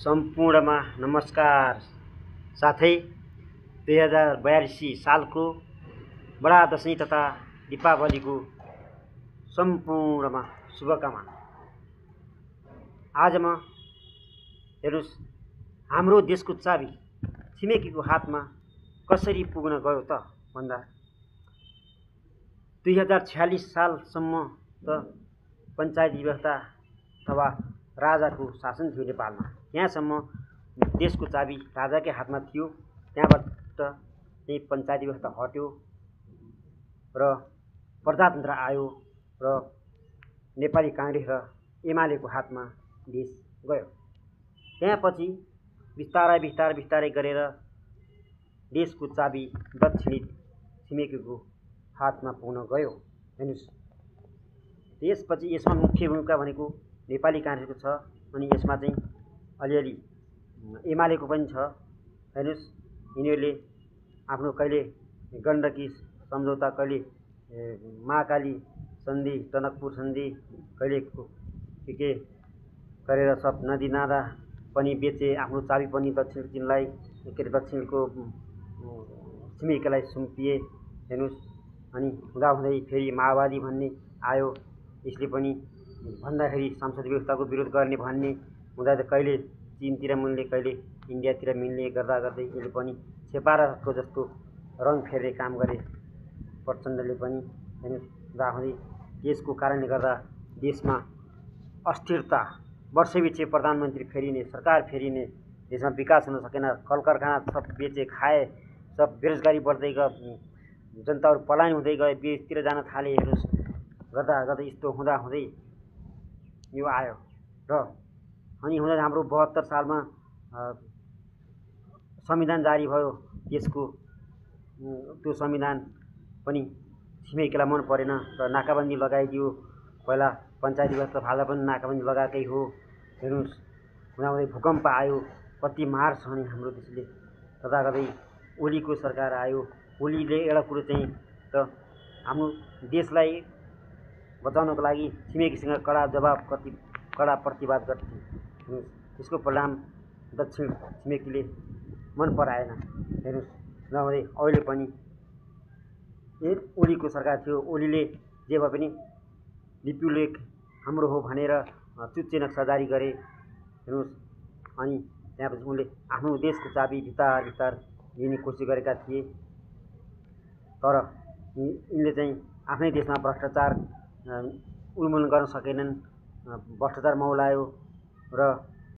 सम्पूर्णमा नमस्कार साथै 2082 सालको बडा दशैं तथा दीपावलीको सम्पूर्णमा शुभकामना। आजमा हेर्नुस्, हाम्रो देशको चाबी छिमेकीको हातमा कसरी पुग्न गयो त भन्दा 2046 सालसम्म त पञ्चायत व्यवस्था अथवा राजाको शासन थियो नेपालमा। त्यहाँसम्म देशको चाबी राजाकै हातमा थियो। त्यहाँबाट चाहिँ पञ्चायत व्यवस्था हट्यो र प्रजातन्त्र आयो र नेपाली काङ्ग्रेस र एमालेको हातमा देश गयो। त्यहाँपछि बिस्तारै गरेर देशको चाबी दक्षिणी छिमेकीको हातमा पुग्न गयो। हेर्नुस्, त्यसपछि यसमा मुख्य भूमिका भनेको नेपाली काङ्ग्रेसको छ, अनि यसमा चाहिँ अलिअलि एमालेको पनि छ। हेर्नुस्, यिनीहरूले आफ्नो कहिले गण्डकी सम्झौता, कहिले महाकाली सन्धि, टनकपुर सन्धि, कहिले के गरेर सब नदी नाला पनि बेचे, आफ्नो चाबी पनि दक्षिणलाई के अरे दक्षिणको छिमेकीलाई सुम्पिए। हेर्नुस्, अनि हुँदाहुँदै फेरि माओवादी भन्ने आयो। यसले पनि भन्दाखेरि संसद व्यवस्थाको विरोध गर्ने भन्ने हुँदा त कहिले चीनतिर मिल्ने, कहिले इन्डियातिर मिल्ने गर्दा गर्दै यसले पनि छेपाराको जस्तो रङ फेर्ने काम गरे प्रचण्डले पनि। हेर्नुस्, हुँदाहुँदै त्यसको कारणले गर्दा देशमा अस्थिरता, वर्षैपिछे प्रधानमन्त्री फेरिने, सरकार फेरिने, देशमा विकास हुन सकेन, कल कारखाना सब बेचे खाए, सब बेरोजगारी बढ्दै गयो, जनताहरू पलायन हुँदै गए, विदेशतिर जान थाले। हेर्नुस्, गर्दा गर्दै यस्तो हुँदाहुँदै यो आयो र अनि हुँदा हाम्रो 72 सालमा संविधान जारी भयो देशको। त्यो संविधान पनि छिमेकीलाई मन परेन र नाकाबन्दी लगाइदियो। पहिला पञ्चायत व्यवस्था फाल्दा पनि नाकाबन्दी लगाएकै हो। हेर्नुस्, हुँदाहुँदै भूकम्प आयो, कति मार सहने हाम्रो देशले। गर्दा गर्दै ओलीको सरकार आयो। ओलीले एउटा कुरो चाहिँ त हाम्रो देशलाई बचाउनको लागि छिमेकीसँग कडा प्रतिवाद गर्थे। त्यसको परिणाम दक्षिण छिमेकीले मन पराएन। हेर्नुस्, नहुँदै अहिले पनि ओलीको सरकार थियो। ओलीले जे भए पनि लिपुलेख हाम्रो हो भनेर चुच्चे नक्सा जारी गरे। हेर्नुस्, अनि त्यहाँपछि उनले आफ्नो देशको चाबी बिस्तार लिने कोसिस गरेका थिए, तर यिनले चाहिँ आफ्नै देशमा भ्रष्टाचार उन्मूलन गर्न सकेनन्। भ्रष्टाचार मौलायो र